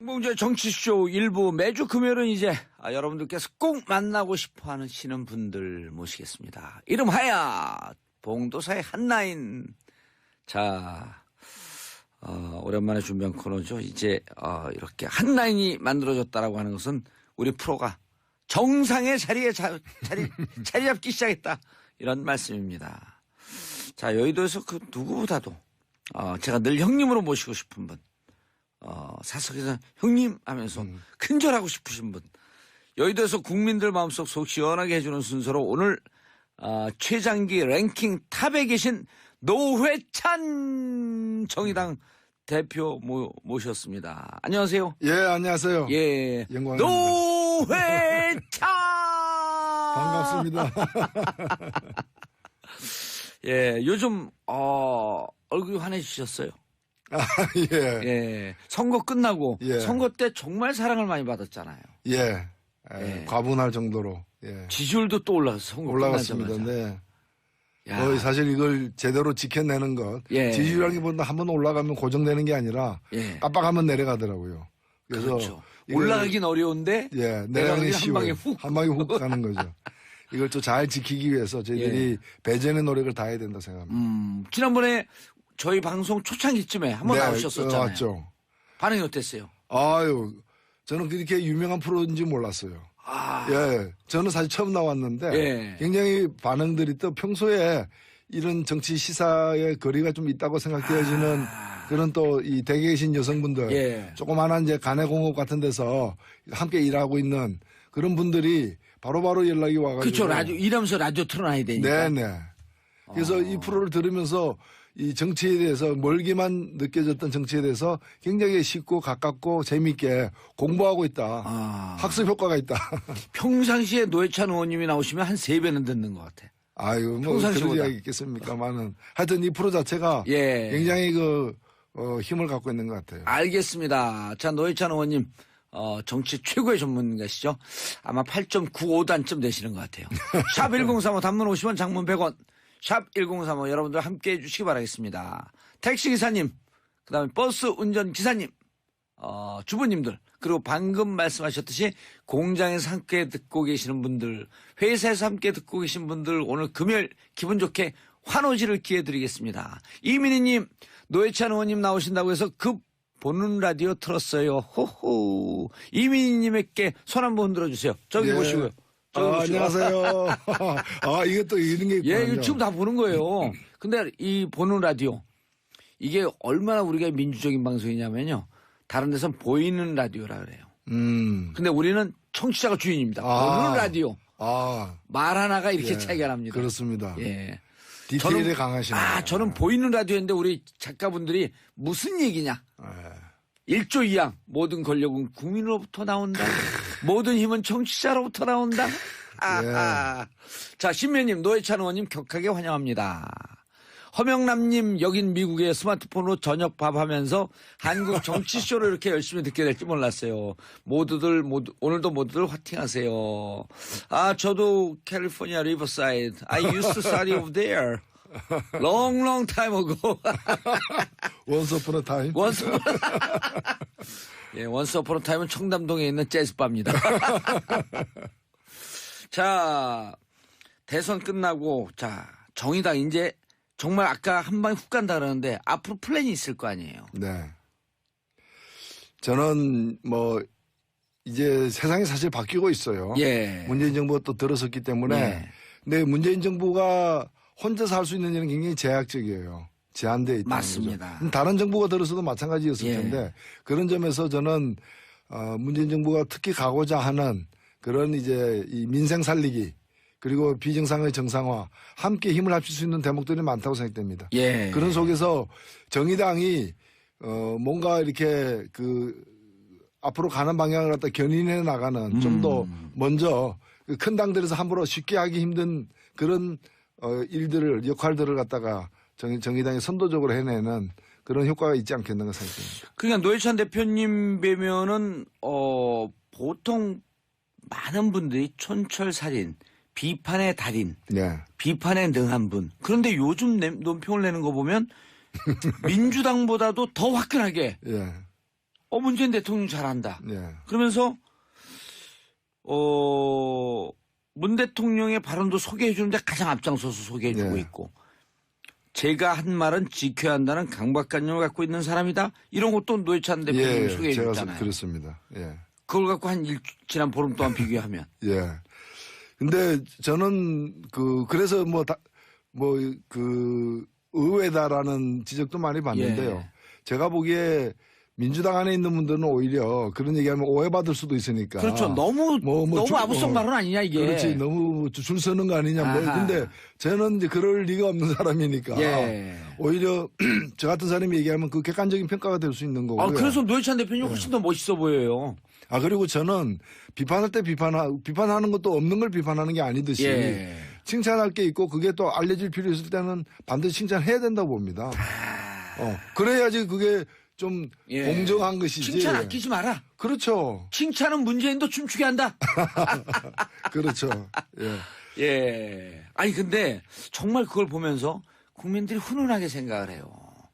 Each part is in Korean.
홍봉주의 정치쇼 일부 매주 금요일은 이제 여러분들께서 꼭 만나고 싶어 하시는 분들 모시겠습니다. 이름하여 봉도사의 한라인. 자, 오랜만에 준비한 코너죠. 이제 이렇게 한라인이 만들어졌다라고 하는 것은 우리 프로가 정상의 자리에 자리 잡기 시작했다. 이런 말씀입니다. 자, 여의도에서 그 누구보다도 제가 늘 형님으로 모시고 싶은 분. 사석에서 형님 하면서 큰절하고 싶으신 분. 여의도에서 국민들 마음속 속 시원하게 해주는 순서로 오늘 최장기 랭킹 탑에 계신 노회찬 정의당 대표 모셨습니다. 안녕하세요. 예, 안녕하세요. 예, 영광입니다. 노회찬 반갑습니다. 예, 요즘 얼굴이 환해지셨어요. 예. 예, 선거 끝나고 예. 선거 때 정말 사랑을 많이 받았잖아요. 예. 예. 과분할 정도로. 예. 지지율도 또 올라갔어. 선거 올라갔습니다. 끝나자마자. 네. 야. 사실 이걸 제대로 지켜내는 것. 예. 지지율이라기보다 한번 올라가면 고정되는 게 아니라 예. 깜빡하면 내려가더라고요. 그래서 그렇죠. 이걸, 올라가긴 어려운데 예, 내려가긴 내려가기 한 쉬워요. 방에 훅. 한 방에 훅 가는 거죠. 이걸 또 잘 지키기 위해서 저희들이 배전의 노력을 다해야 된다 생각합니다. 지난번에 저희 방송 초창기쯤에 한번 네, 나오셨었잖아요. 맞죠. 반응이 어땠어요? 아유, 저는 그렇게 유명한 프로인지 몰랐어요. 예, 저는 사실 처음 나왔는데 예. 굉장히 반응들이 또 평소에 이런 정치 시사에 거리가 좀 있다고 생각되어지는 그런 또 이 댁에 계신 여성분들, 예. 조그마한 이제 가내공업 같은 데서 함께 일하고 있는 그런 분들이 바로바로 연락이 와가지고. 그렇죠. 라디오 일하면서 라디오 틀어놔야 되니까. 네네. 그래서 이 프로를 들으면서 이 정치에 대해서 멀게만 느껴졌던 정치에 대해서 굉장히 쉽고 가깝고 재미있게 공부하고 있다. 학습 효과가 있다. 평상시에 노회찬 의원님이 나오시면 한 3배는 듣는 것 같아. 아유, 뭐 평상시보다. 그런 이야기 있겠습니까만은 하여튼 이 프로 자체가 예. 굉장히 힘을 갖고 있는 것 같아요. 알겠습니다. 자, 노회찬 의원님, 정치 최고의 전문가시죠? 아마 8.95단쯤 되시는 것 같아요. 샵 1035 단문 50원, 장문 100원. 샵 1035 여러분들 함께 해주시기 바라겠습니다. 택시기사님, 그 다음에 버스 운전기사님, 주부님들, 그리고 방금 말씀하셨듯이 공장에서 함께 듣고 계시는 분들, 회사에서 함께 듣고 계신 분들, 오늘 금요일 기분 좋게 환호지를 기회 드리겠습니다. 이민희님, 노회찬 의원님 나오신다고 해서 보는 라디오 틀었어요. 호호. 이민희님에게 손 한번 흔들어 주세요. 저기 예. 보시고요. 안녕하세요. 이것도 이런 게 있군요. 예, 이거 지금 다 보는 거예요. 근데 이 보는 라디오, 이게 얼마나 우리가 민주적인 방송이냐면요. 다른 데선 보이는 라디오라 그래요. 근데 우리는 청취자가 주인입니다. 보는 라디오. 말 하나가 이렇게 차이가 납니다. 그렇습니다. 예. 디테일에 강하시네요. 저는 보이는 라디오인데 우리 작가분들이 무슨 얘기냐. 1조 2항 모든 권력은 국민으로부터 나온다. 모든 힘은 정치자로부터 나온다. 자, 신매님, 노회찬 의원님 격하게 환영합니다. 허명남님, 여긴 미국에 스마트폰으로 저녁 밥 하면서 한국 정치쇼를 이렇게 열심히 듣게 될지 몰랐어요. 오늘도 모두들 화팅하세요. 저도 캘리포니아 리버사이드. I used to study over there. Long time ago. Once upon a time. 예, 원스 어폰 어 타임은 청담동에 있는 재즈바입니다. 자, 대선 끝나고, 자, 정의당 이제 정말 아까 한 방에 훅 간다 그러는데 앞으로 플랜이 있을 거 아니에요. 네. 저는 이제 세상이 사실 바뀌고 있어요. 예. 문재인 정부가 또 들어섰기 때문에. 예. 근데 문재인 정부가 혼자서 할 수 있는 일은 굉장히 제약적이에요. 제한되어 있다. 맞습니다. 다른 정부가 들어서도 마찬가지였을 예. 텐데 그런 점에서 저는 문재인 정부가 특히 가고자 하는 그런 이제 이 민생 살리기 그리고 비정상의 정상화 함께 힘을 합칠 수 있는 대목들이 많다고 생각됩니다. 예. 그런 속에서 정의당이 뭔가 이렇게 앞으로 가는 방향을 갖다 견인해 나가는 좀 더 먼저 큰 당들에서 함부로 쉽게 하기 힘든 그런 역할들을 갖다가 정의당이 선도적으로 해내는 그런 효과가 있지 않겠는가 생각합니다. 그러니까 노회찬 대표님 뵈면은 보통 많은 분들이 촌철살인, 비판의 달인, 네. 비판에 능한 분. 그런데 요즘 논평을 내는 거 보면 민주당보다도 더 화끈하게 예. 문재인 대통령 잘한다. 예. 그러면서 문 대통령의 발언도 소개해 주는데 가장 앞장서서 소개해 주고 예. 있고 제가 한 말은 지켜야 한다는 강박관념을 갖고 있는 사람이다. 이런 것도 노회찬 대표님이 소개해 제가 줬잖아요. 그렇습니다. 예. 그걸 갖고 지난 보름 동안 비교하면. 예. 근데 저는 그래서 의외다라는 지적도 많이 받는데요. 예. 제가 보기에 민주당 안에 있는 분들은 오히려 그런 얘기하면 오해받을 수도 있으니까. 그렇죠. 너무 아무성 발언 아니냐 이게. 그렇지. 너무 줄 서는 거 아니냐. 근데 저는 이제 그럴 리가 없는 사람이니까. 예. 오히려 저 같은 사람이 얘기하면 그 객관적인 평가가 될 수 있는 거고요. 그래서 노회찬 대표님 훨씬 더 멋있어 보여요. 그리고 저는 비판할 때 비판하는 것도 없는 걸 비판하는 게 아니듯이 예. 칭찬할 게 있고 그게 또 알려질 필요 있을 때는 반드시 칭찬해야 된다고 봅니다. 그래야지 그게 좀 공정한 것이지. 칭찬 아끼지 마라. 그렇죠. 칭찬은 문재인도 춤추게 한다. 그렇죠. 예. 예. 아니 근데 정말 그걸 보면서 국민들이 훈훈하게 생각을 해요.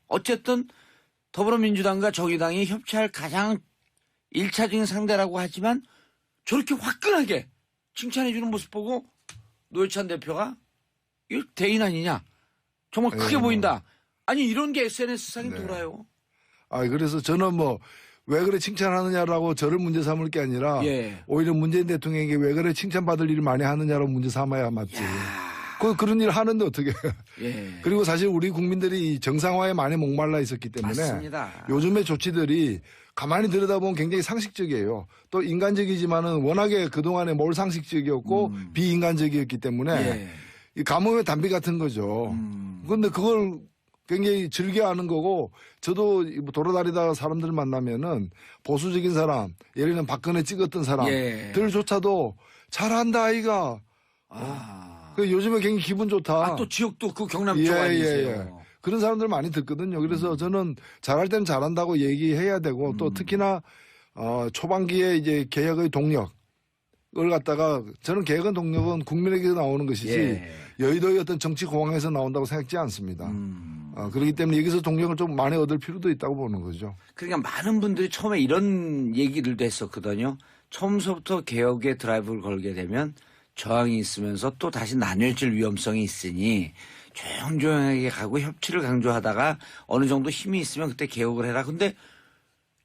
어쨌든 더불어민주당과 정의당이 협치할 가장 1차적인 상대라고 하지만 저렇게 화끈하게 칭찬해주는 모습 보고 노회찬 대표가 이거 대인 아니냐. 정말 크게 보인다. 아니 이런 게 SNS상에 돌아요. 그래서 저는 왜 그래 칭찬하느냐라고 저를 문제 삼을 게 아니라 오히려 문재인 대통령에게 왜 그래 칭찬받을 일을 많이 하느냐라고 문제 삼아야 맞지. 그런 일 하는데 어떻게. 그리고 사실 우리 국민들이 정상화에 많이 목말라 있었기 때문에 맞습니다. 요즘의 조치들이 가만히 들여다보면 굉장히 상식적이에요. 또 인간적이지만은 워낙에 그동안에 몰상식적이었고 비인간적이었기 때문에 이 가뭄의 단비 같은 거죠. 그런데 그걸 굉장히 즐겨하는 거고 저도 돌아다니다가 사람들 만나면은 보수적인 사람, 예를 들면 박근혜 찍었던 사람들조차도 잘한다 아이가. 요즘에 굉장히 기분 좋다. 또 지역도 그 경남 쪽 아니세요. 그런 사람들 많이 듣거든요. 그래서 저는 잘할 때는 잘한다고 얘기해야 되고 또 특히나 초반기에 이제 개혁의 동력을 갖다가 저는 개혁의 동력은 국민에게서 나오는 것이지 여의도의 어떤 정치 공항에서 나온다고 생각지 않습니다. 그렇기 때문에 여기서 동력을 좀 많이 얻을 필요도 있다고 보는 거죠. 그러니까 많은 분들이 처음에 이런 얘기들도 했었거든요. 처음서부터 개혁에 드라이브를 걸게 되면 저항이 있으면서 또 다시 나뉘어질 위험성이 있으니 조용조용하게 가고 협치를 강조하다가 어느 정도 힘이 있으면 그때 개혁을 해라. 근데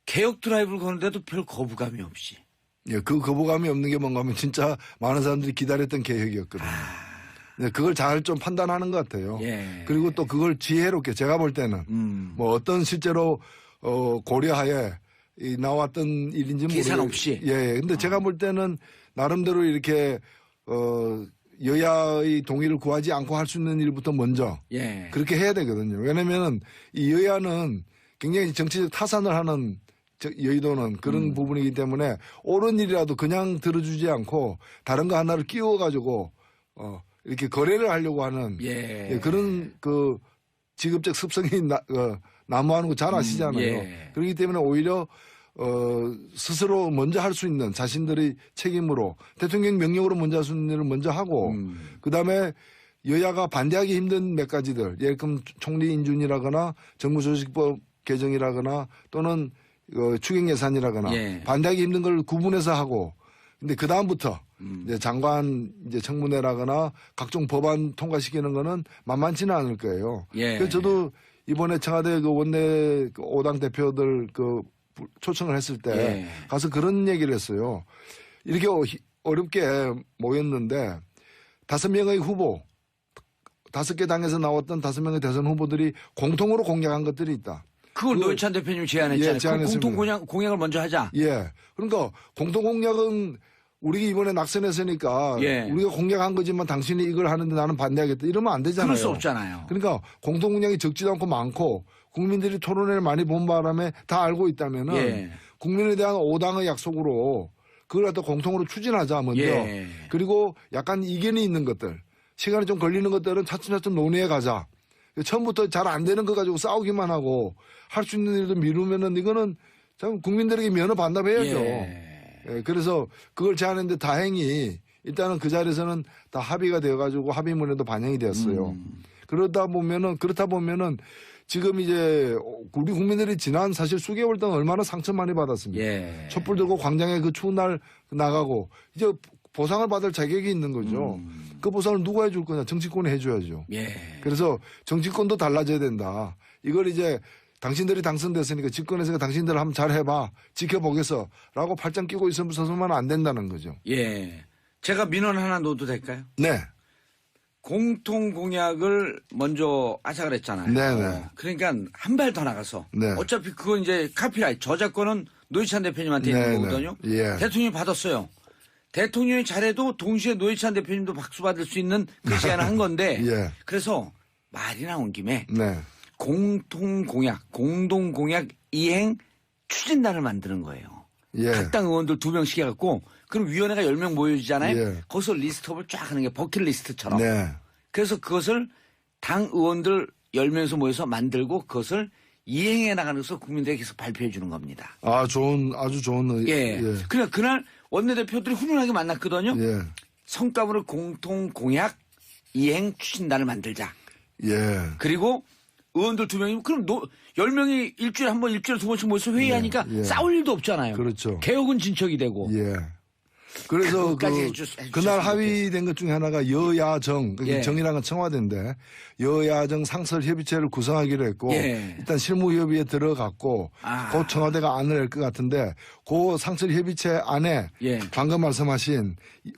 개혁 드라이브를 거는데도 별 거부감이 없이. 그 거부감이 없는 게 뭔가 하면 진짜 많은 사람들이 기다렸던 개혁이었거든요. 그걸 잘 좀 판단하는 것 같아요. 그리고 또 그걸 지혜롭게 제가 볼 때는 어떤 실제로 고려하에 나왔던 일인지 계산 모르겠어요. 없이. 근데 제가 볼 때는 나름대로 이렇게 여야의 동의를 구하지 않고 할 수 있는 일부터 먼저 그렇게 해야 되거든요. 왜냐면은 이 여야는 굉장히 정치적 타산을 하는 여의도는 그런 부분이기 때문에 옳은 일이라도 그냥 들어주지 않고 다른 거 하나를 끼워가지고 이렇게 거래를 하려고 하는 그런 그 직업적 습성이 난무하는 거 잘 아시잖아요. 그렇기 때문에 오히려 스스로 먼저 할 수 있는 자신들의 책임으로 대통령 명령으로 먼저 할 수 있는 일을 먼저 하고 그다음에 여야가 반대하기 힘든 몇 가지들 예를 들면 총리 인준이라거나 정부조직법 개정이라거나 또는 추경 예산이라거나 반대하기 힘든 걸 구분해서 하고 근데 그 다음부터 이제 장관 이제 청문회라거나 각종 법안 통과시키는 거는 만만치는 않을 거예요. 그래서 저도 이번에 청와대 그 원내 5당 대표들 그 초청을 했을 때 가서 그런 얘기를 했어요. 이렇게 어렵게 모였는데 5명의 후보, 5개 당에서 나왔던 5명의 대선 후보들이 공통으로 공약한 것들이 있다. 그걸 노회찬 대표님 제안했잖아요. 공통 공약을 먼저 하자. 그러니까 공통 공약은 우리가 이번에 낙선했으니까 우리가 공약한 거지만 당신이 이걸 하는데 나는 반대하겠다. 이러면 안 되잖아요. 그럴 수 없잖아요. 그러니까 공통 공약이 적지도 않고 많고 국민들이 토론회를 많이 본 바람에 다 알고 있다면은 국민에 대한 5당의 약속으로 그걸 갖다 공통으로 추진하자 먼저. 그리고 약간 이견이 있는 것들, 시간이 좀 걸리는 것들은 차츰차츰 논의해 가자. 처음부터 잘 안 되는 거 가지고 싸우기만 하고 할 수 있는 일도 미루면은 이거는 참 국민들에게 면허 반납해야죠. 그래서 그걸 제안했는데 다행히 일단은 그 자리에서는 다 합의가 되어가지고 합의문에도 반영이 되었어요. 그렇다 보면은 지금 이제 우리 국민들이 지난 사실 수개월 동안 얼마나 상처 많이 받았습니까? 예. 촛불 들고 광장에 그 추운 날 나가고 이제 보상을 받을 자격이 있는 거죠. 그 보상을 누가 해줄 거냐? 정치권이 해줘야죠. 예. 그래서 정치권도 달라져야 된다. 이걸 이제 당신들이 당선됐으니까 집권에서 당신들 한번 잘 해봐. 지켜보겠어. 라고 팔짱 끼고 있으면 안 된다는 거죠. 예. 제가 민원 하나 넣어도 될까요? 네. 공통 공약을 먼저 하자 그랬잖아요. 네네. 그러니까 한 발 더 나가서 네. 어차피 그건 이제 카피라이트 저작권은 노회찬 대표님한테 네네. 있는 거거든요. 예. 대통령이 받았어요. 대통령이 잘해도 동시에 노회찬 대표님도 박수 받을 수 있는 그 시간을 한 건데 예. 그래서 말이 나온 김에 네. 공통 공약 이행 추진단을 만드는 거예요. 예. 각 당 의원들 2명씩 해갖고 그럼 위원회가 10명 모여지잖아요. 예. 거기서 리스트업을 쫙 하는 게 버킷리스트처럼. 네. 그래서 그것을 당 의원들 10명에서 모여서 만들고 그것을 이행해 나가는 것을 국민들에게 계속 발표해 주는 겁니다. 아주 좋은. 예. 그러니까 그날 원내대표들이 훈훈하게 만났거든요. 예. 성과물을 공통 공약 이행 추진단을 만들자. 예. 그리고 의원들 2명이면 그럼 10명이 일주일에 한 번, 일주일에 2번씩 모여서 회의하니까 예. 싸울 일도 없잖아요. 그렇죠. 개혁은 진척이 되고. 예. 그래서 그것까지 그날 합의된 것 중에 하나가 여야정, 예. 정이라는 건 청와대인데 여야정 상설협의체를 구성하기로 했고 예. 일단 실무협의에 들어갔고 곧 청와대가 안을 낼 것 같은데 그 상설협의체 안에 예. 방금 말씀하신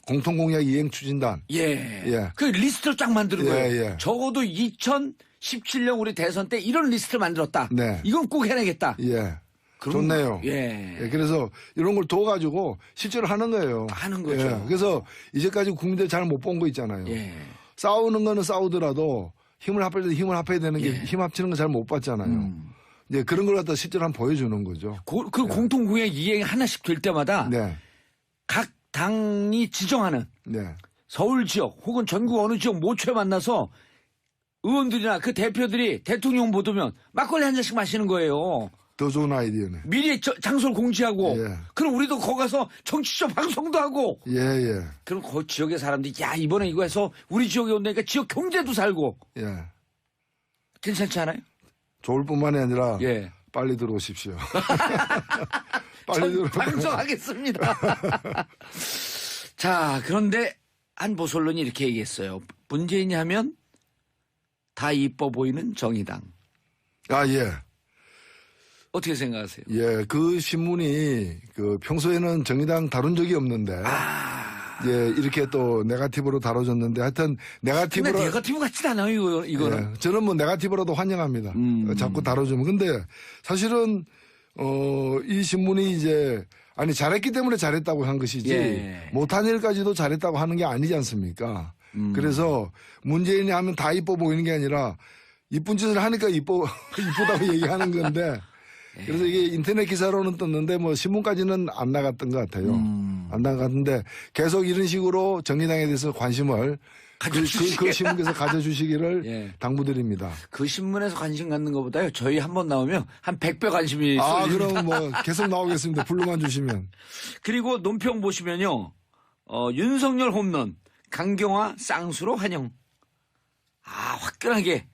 공통공약 이행 추진단 예. 예. 그 리스트를 쫙 만드는 예, 거예요. 예. 적어도 2017년 우리 대선 때 이런 리스트를 만들었다. 네. 이건 꼭 해내겠다. 예. 그럼- 좋네요. 예. 예, 그래서 이런 걸 둬가지고 실제로 하는 거예요. 하는 거죠. 예, 그래서 이제까지 국민들 잘 못 본 거 있잖아요. 예. 싸우는 거는 싸우더라도 힘을 합할 때 힘을 합해야 되는 게 예. 힘 합치는 거 잘 못 봤잖아요. 이제 그런 걸 갖다 실제로 한번 보여주는 거죠. 그 공통공약 이행이 하나씩 될 때마다 네. 각 당이 지정하는 네. 서울 지역 혹은 전국 어느 지역 모처에 만나서 의원들이나 그 대표들이 대통령 못 오면 막걸리 한 잔씩 마시는 거예요. 더 좋은 아이디어네. 미리 장소를 공지하고 예. 그럼 우리도 거기 가서 정치적 방송도 하고 예, 예. 그럼 그 지역의 사람들이 야 이번에 이거 해서 우리 지역에 온다니까 지역 경제도 살고 예. 괜찮지 않아요? 좋을 뿐만이 아니라 예. 빨리 들어오십시오. 빨리 들어. 방송하겠습니다. 자, 그런데 한 보솔론이 이렇게 얘기했어요. 문재인이 하면 다 이뻐 보이는 정의당. 아, 예. 어떻게 생각하세요? 예. 그 신문이 평소에는 정의당 다룬 적이 없는데. 예, 이렇게 또 네거티브로 다뤄졌는데 하여튼 근데 네거티브로. 네거티브 같진 않아요, 이거는. 예, 저는 뭐 네거티브라도 환영합니다. 자꾸 다뤄주면. 근데 사실은 이 신문이 이제 잘했기 때문에 잘했다고 한 것이지 예. 못한 일까지도 잘했다고 하는 게 아니지 않습니까? 그래서 문재인이 하면 다 이뻐 보이는 게 아니라 이쁜 짓을 하니까 이쁘다고 얘기하는 건데 그래서 이게 인터넷 기사로는 떴는데 뭐 신문까지는 안 나갔던 것 같아요. 안 나갔는데 계속 이런 식으로 정의당에 대해서 관심을 그 신문께서 가져주시기를 예. 당부드립니다. 그 신문에서 관심 갖는 것보다요. 저희 한 번 나오면 한 100배 관심이 아, 쏠립니다. 그럼 뭐 계속 나오겠습니다. 불러만 주시면. 그리고 논평 보시면요. 윤석열 홈런, 강경화 쌍수로 환영. 화끈하게.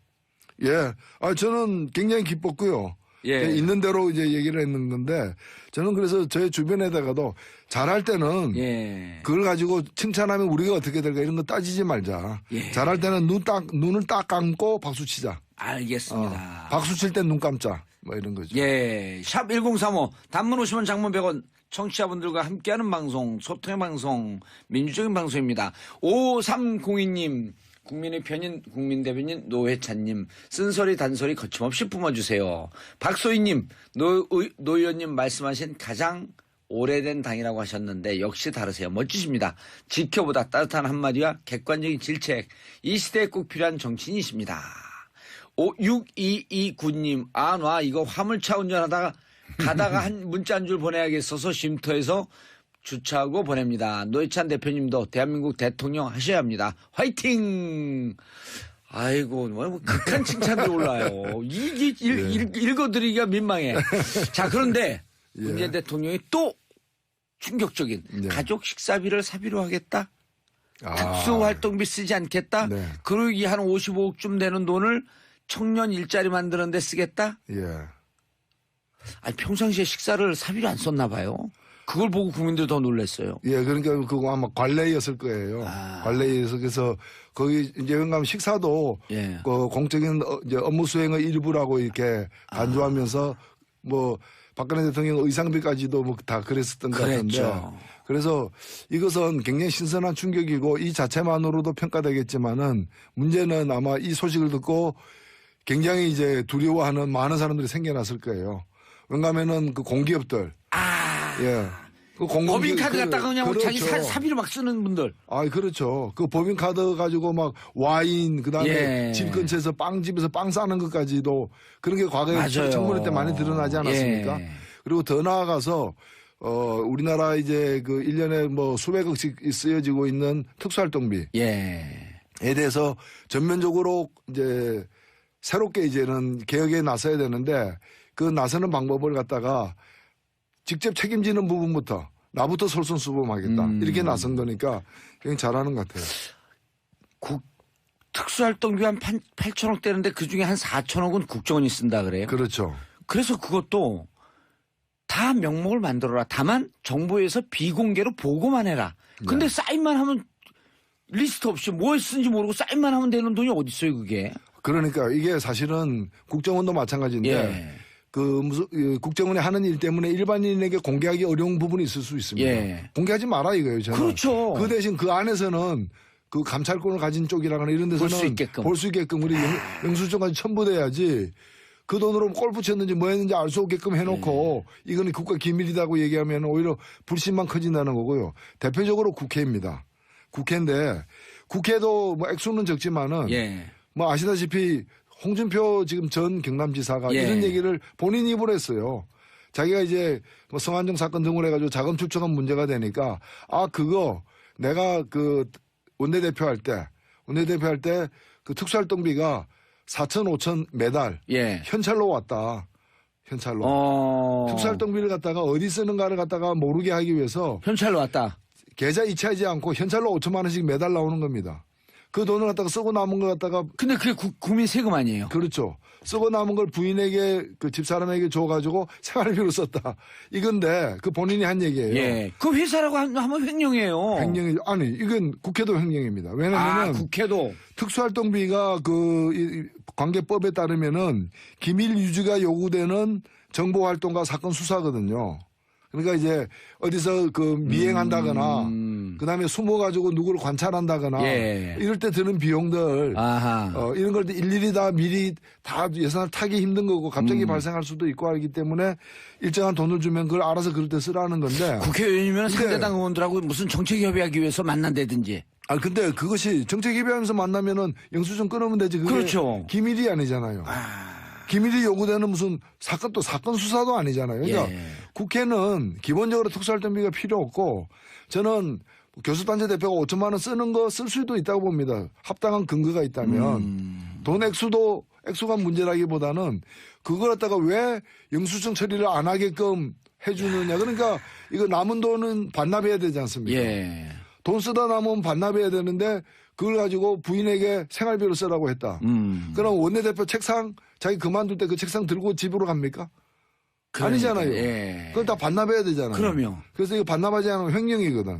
예. 저는 굉장히 기뻤고요. 예. 있는 대로 이제 얘기를 했는 건데 저는 그래서 저희 주변에다가도 잘할 때는 예. 그걸 가지고 칭찬하면 우리가 어떻게 될까 이런 거 따지지 말자. 예. 잘할 때는 눈을 딱 감고 박수 치자. 알겠습니다. 박수 칠 땐 눈 감자. 뭐 이런 거죠. 예. 샵 1035 단문 50원 장문 100원 청취자분들과 함께하는 방송 소통의 방송 민주적인 방송입니다. 5302님 국민의 편인 국민대변인 노회찬님 쓴소리 단소리 거침없이 뿜어주세요. 박소희님 노 의원님 말씀하신 가장 오래된 당이라고 하셨는데 역시 다르세요. 멋지십니다. 지켜보다 따뜻한 한마디와 객관적인 질책 이 시대에 꼭 필요한 정치인이십니다. 6229님 나 이거 화물차 운전하다가 가다가 한 문자 한 줄 보내야겠어서 쉼터에서 주차하고 보냅니다. 노회찬 대표님도 대한민국 대통령 하셔야 합니다. 화이팅! 아이고, 뭐 극한 칭찬들 올라요. 읽어드리기가 민망해. 자, 그런데 문재인 대통령이 또 충격적인 가족 식사비를 사비로 하겠다? 특수활동비 쓰지 않겠다? 네. 그러기 한 55억쯤 되는 돈을 청년 일자리 만드는 데 쓰겠다? 예. 아니, 평상시에 식사를 사비로 안 썼나 봐요. 그걸 보고 국민들 더 놀랐어요. 예, 그러니까 그거 아마 관례였을 거예요. 관례에서 그래서 거기 이제 영감 식사도 예. 그 공적인 이제 업무 수행의 일부라고 이렇게 간주하면서 뭐 박근혜 대통령 의상비까지도 뭐 다 그랬었던 것 같은데. 그랬죠. 그래서 이것은 굉장히 신선한 충격이고 이 자체만으로도 평가되겠지만은 문제는 아마 이 소식을 듣고 굉장히 이제 두려워하는 많은 사람들이 생겨났을 거예요. 왜냐하면은 그 공기업들. 예. 그 법인카드 갖다가 그냥 그렇죠. 자기 사비로 막 쓰는 분들. 아, 그렇죠. 그 법인카드 가지고 막 와인, 그 다음에 예. 집 근처에서 빵집에서 빵 싸는 것까지도 그런 게 과거에 맞아요. 청문회 때 많이 드러나지 않았습니까? 예. 그리고 더 나아가서, 우리나라 이제 그 1년에 뭐 수백억씩 쓰여지고 있는 특수활동비에 예. 대해서 전면적으로 이제 새롭게 이제는 개혁에 나서야 되는데 그 나서는 방법을 갖다가 직접 책임지는 부분부터 나부터 솔선수범하겠다. 이렇게 나선 거니까 굉장히 잘하는 것 같아요. 특수활동비 한 8천억 되는데 그중에 한 4천억은 국정원이 쓴다 그래요. 그렇죠. 그래서 그것도 다 명목을 만들어라. 다만 정부에서 비공개로 보고만 해라. 근데 사인만 하면 리스트 없이 뭐 쓰는지 모르고 사인만 하면 되는 돈이 어디 있어요 그게. 그러니까 이게 사실은 국정원도 마찬가지인데 예. 국정원이 하는 일 때문에 일반인에게 공개하기 어려운 부분이 있을 수 있습니다. 예. 공개하지 마라 이거예요. 저는. 그렇죠. 그 대신 그 안에서는 그 감찰권을 가진 쪽이라거나 이런 데서는 볼 수 있게끔. 우리 영수증까지 첨부돼야지 그 돈으로 골프 쳤는지 뭐 했는지 알 수 없게끔 해놓고 이거는 국가 기밀이라고 얘기하면 오히려 불신만 커진다는 거고요. 대표적으로 국회입니다. 국회인데 국회도 뭐 액수는 적지만은 예. 뭐 아시다시피 홍준표 지금 전 경남지사가 예. 이런 얘기를 본인 입으로 했어요. 자기가 이제 뭐 성안정 사건 등을 해가지고 자금 출처가 문제가 되니까 그거 내가 그 원내대표 할 때 그 특수활동비가 4천 5천 매달 예. 현찰로 왔다. 현찰로. 특수활동비를 갖다가 어디 쓰는가를 갖다가 모르게 하기 위해서 현찰로 왔다. 계좌 이체하지 않고 현찰로 5천만 원씩 매달 나오는 겁니다. 그 돈을 갖다가 쓰고 남은 걸 갖다가 근데 그게 국민 세금 아니에요. 그렇죠. 쓰고 남은 걸 부인에게 그 집사람에게 줘가지고 생활비로 썼다. 이건데 그 본인이 한 얘기예요. 예. 그 회사라고 하면 횡령이에요. 횡령이 아니 이건 국회도 횡령입니다. 왜냐하면 국회도 특수활동비가 그 관계법에 따르면은 기밀 유지가 요구되는 정보활동과 사건 수사거든요. 그러니까 이제 어디서 그 미행한다거나 그다음에 숨어가지고 누구를 관찰한다거나 예. 이럴 때 드는 비용들 이런 걸 일일이 다 미리 다 예산을 타기 힘든 거고 갑자기 발생할 수도 있고 하기 때문에 일정한 돈을 주면 그걸 알아서 그럴 때 쓰라는 건데 국회의원이면 상대당 의원들하고 무슨 정책 협의하기 위해서 만난다든지. 근데 그것이 정책 협의하면서 만나면은 영수증 끊으면 되지 그게 그렇죠. 기밀이 아니잖아요. 기밀이 요구되는 무슨 사건 수사도 아니잖아요. 그러니까 예. 국회는 기본적으로 특수활동비가 필요 없고 저는 교수단체 대표가 5천만 원 쓰는 거 쓸 수도 있다고 봅니다. 합당한 근거가 있다면 돈 액수가 문제라기보다는 그걸 갖다가 왜 영수증 처리를 안 하게끔 해주느냐. 그러니까 이거 남은 돈은 반납해야 되지 않습니까? 예. 돈 쓰다 남으면 반납해야 되는데 그걸 가지고 부인에게 생활비로 쓰라고 했다. 그럼 원내대표 책상 자기 그만둘 때 그 책상 들고 집으로 갑니까? 아니잖아요. 예. 그건 다 반납해야 되잖아요. 그럼요. 그래서 이거 반납하지 않으면 횡령이거든.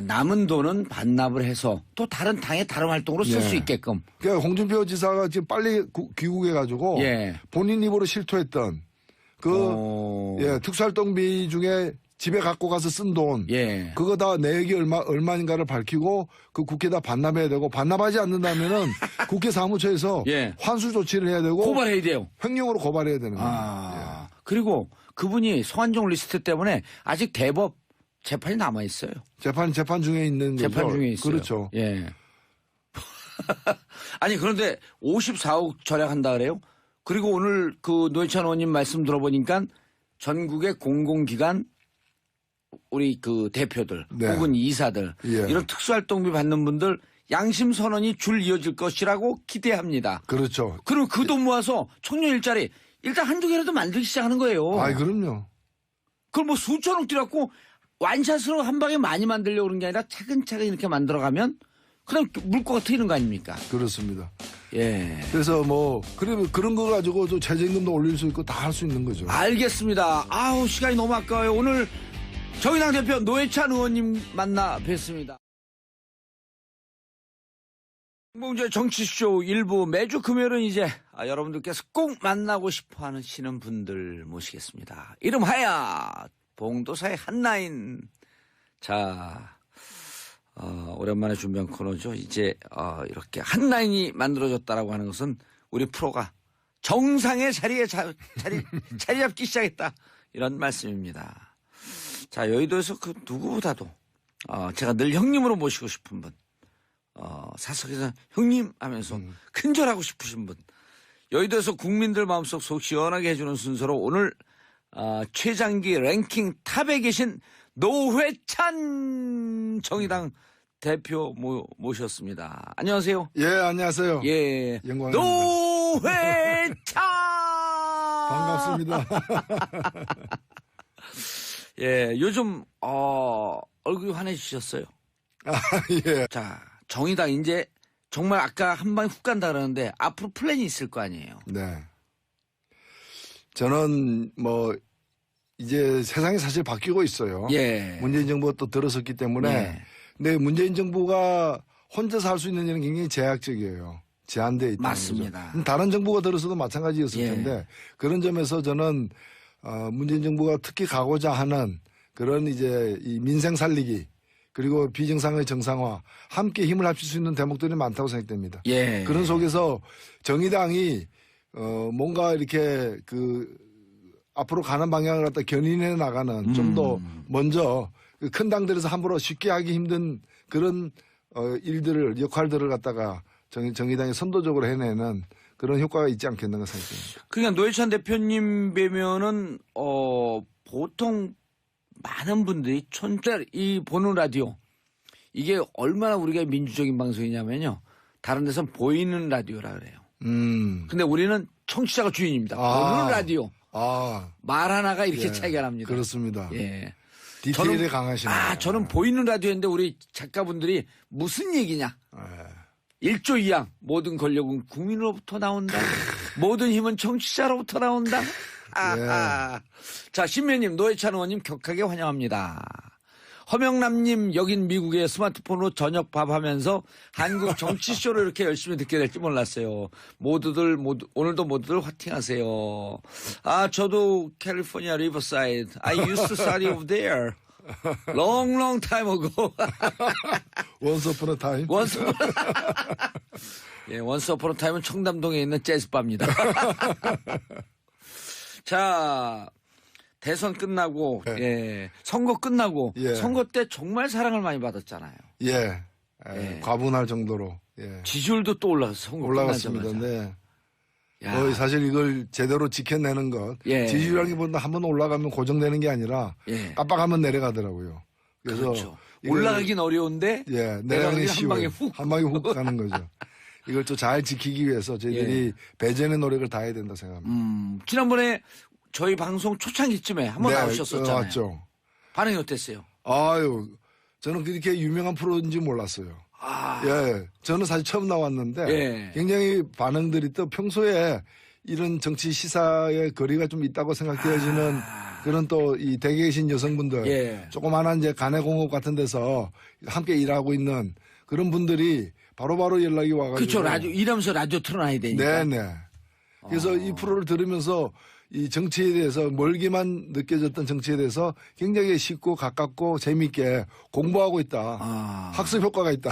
남은 돈은 반납을 해서 또 다른 당의 다른 활동으로 쓸 수 예. 있게끔. 그러니까 홍준표 지사가 지금 빨리 귀국해가지고 예. 본인 입으로 실토했던 특수활동비 중에 집에 갖고 가서 쓴 돈, 예. 그거 다 내역이 얼마인가를 밝히고 그 국회에다 반납해야 되고 반납하지 않는다면은 국회 사무처에서 예. 환수 조치를 해야 되고 고발해야 돼요. 횡령으로 고발해야 되는 거예요. 그리고 그분이 성한종 리스트 때문에 아직 대법 재판이 남아 있어요. 재판 중에 있는 재판 거죠. 중에 있어요. 그렇죠. 예. 아니 그런데 54억 절약한다 그래요? 그리고 오늘 그 노회찬 의원님 말씀 들어보니까 전국의 공공기관 우리 그 대표들 네. 혹은 이사들 예. 이런 특수활동비 받는 분들 양심 선언이 줄 이어질 것이라고 기대합니다. 그렇죠. 그리고 그 돈 모아서 청년 일자리 일단 한두 개라도 만들기 시작하는 거예요. 그럼요. 그걸 뭐 수천억 들여갖고 완샷으로 한 방에 많이 만들려고 그런 게 아니라 차근차근 이렇게 만들어가면 그냥 물꼬가 트이는 거 아닙니까? 그렇습니다. 예. 그래서 그런 거 가지고 좀 최저임금도 올릴 수 있고 다 할 수 있는 거죠. 알겠습니다. 아우, 시간이 너무 아까워요. 오늘 정의당 대표 노회찬 의원님 만나 뵙습니다. 홍봉주의 정치쇼 일부 매주 금요일은 이제 여러분들께서 꼭 만나고 싶어 하시는 분들 모시겠습니다. 이름하여 봉도사의 한나인. 자, 오랜만에 준비한 코너죠. 이제 이렇게 한라인이 만들어졌다라고 하는 것은 우리 프로가 정상의 자리 잡기 시작했다, 이런 말씀입니다. 자, 여의도에서 그 누구보다도 제가 늘 형님으로 모시고 싶은 분, 사석에서 형님 하면서 큰절하고 싶으신 분, 여의도에서 국민들 마음속 속 시원하게 해주는 순서로 오늘 최장기 랭킹 탑에 계신 노회찬 정의당 대표 모셨습니다. 안녕하세요. 예, 안녕하세요. 예, 영광입니다. 노회찬 반갑습니다. 예, 요즘 얼굴이 환해지셨어요. 예. 자, 정의당 이제 정말 아까 한 방에 훅 간다 그러는데 앞으로 플랜이 있을 거 아니에요. 네. 저는 이제 세상이 사실 바뀌고 있어요. 예. 문재인 정부가 또 들어섰기 때문에. 예. 근데 문재인 정부가 혼자서 할 수 있는 일은 굉장히 제약적이에요. 제한되어 있다는 맞습니다. 거죠. 다른 정부가 들어서도 마찬가지였을 예. 텐데 그런 점에서 저는 문재인 정부가 특히 가고자 하는 그런 이제 이 민생 살리기 그리고 비정상의 정상화 함께 힘을 합칠 수 있는 대목들이 많다고 생각됩니다. 예. 그런 속에서 정의당이 뭔가 이렇게 앞으로 가는 방향을 갖다 견인해 나가는 좀 더 먼저 큰 당들에서 함부로 쉽게 하기 힘든 그런 역할들을 갖다가 정의당이 선도적으로 해내는 그런 효과가 있지 않겠는가 생각합니다. 그러니까 노회찬 대표님 뵈면은 보통 많은 분들이 이 보는 라디오, 이게 얼마나 우리가 민주적인 방송이냐면요, 다른 데선 보이는 라디오라 그래요. 근데 우리는 청취자가 주인입니다. 보는 라디오. 말 하나가 이렇게 예, 차이가 납니다. 그렇습니다. 예. 디테일에 강하시네요. 저는 보이는 라디오인데 우리 작가분들이 무슨 얘기냐. 1조 2항 모든 권력은 국민으로부터 나온다. 모든 힘은 청취자로부터 나온다. 자, 신매님, 노회찬 의원님 격하게 환영합니다. 허명남님, 여긴 미국에 스마트폰으로 저녁 밥 하면서 한국 정치쇼를 이렇게 열심히 듣게 될지 몰랐어요. 오늘도 모두들 화팅하세요. 저도 캘리포니아 리버사이드. I used to study over there. Long time ago. Once upon a time. 예, Once upon a time은 청담동에 있는 재즈바입니다. 자, 대선 끝나고, 예, 선거 끝나고, 예. 선거 때 정말 사랑을 많이 받았잖아요. 예. 예. 과분할 정도로. 예. 지지율도 또 올라갔어요. 선거 올라갔습니다. 끝나자마자. 네. 사실 이걸 제대로 지켜내는 것. 예. 지지율이라기보다 한번 올라가면 고정되는 게 아니라 예. 깜빡하면 내려가더라고요. 그래서 그렇죠. 이걸, 올라가긴 어려운데 예, 내려가긴 내려가기 한 쉬워요. 방에 훅. 한 방에 훅 가는 거죠. 이걸 또 잘 지키기 위해서 저희들이 예. 배전의 노력을 다해야 된다 생각합니다. 지난번에 저희 방송 초창기쯤에 한번 나오셨었잖아요. 맞죠. 반응이 어땠어요? 아유, 저는 그렇게 유명한 프로인지 몰랐어요. 예, 저는 사실 처음 나왔는데 예. 굉장히 반응들이 또 평소에 이런 정치 시사에 거리가 좀 있다고 생각되어지는 그런 또 이 댁에 계신 여성분들, 예. 조그마한 이제 가내공업 같은 데서 함께 일하고 있는 그런 분들이 바로바로 연락이 와가지고. 그렇죠. 라디오, 일하면서 라디오 틀어놔야 되니까. 네네. 그래서 이 프로를 들으면서 이 정치에 대해서 멀게만 느껴졌던 정치에 대해서 굉장히 쉽고 가깝고 재미있게 공부하고 있다. 학습 효과가 있다.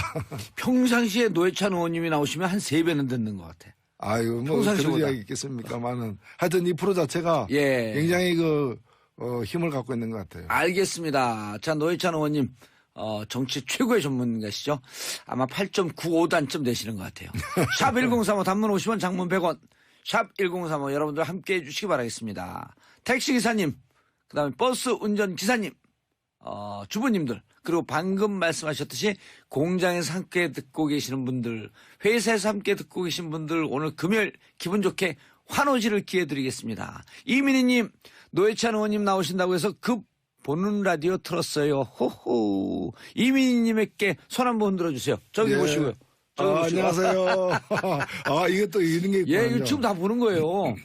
평상시에 노회찬 의원님이 나오시면 한 3배는 듣는 것 같아. 아유, 뭐 평상시보다. 그런 이야기 있겠습니까만은 하여튼 이 프로 자체가 예. 굉장히 힘을 갖고 있는 것 같아요. 알겠습니다. 자, 노회찬 의원님, 정치 최고의 전문가시죠? 아마 8.95단쯤 되시는 것 같아요. 샵 1035 단문 50원, 장문 100원. 샵 1035 여러분들 함께 해주시기 바라겠습니다. 택시기사님, 그 다음에 버스 운전기사님, 주부님들, 그리고 방금 말씀하셨듯이 공장에서 함께 듣고 계시는 분들, 회사에서 함께 듣고 계신 분들, 오늘 금요일 기분 좋게 환호지를 기회 드리겠습니다. 이민희님, 노회찬 의원님 나오신다고 해서 급 보는 라디오 틀었어요. 호호. 이민희님에게 손 한번 흔들어 주세요. 저기 예. 보시고요. 저기 보시고. 안녕하세요. 이것도 이런 게 있구나. 예, 이거 지금 다 보는 거예요.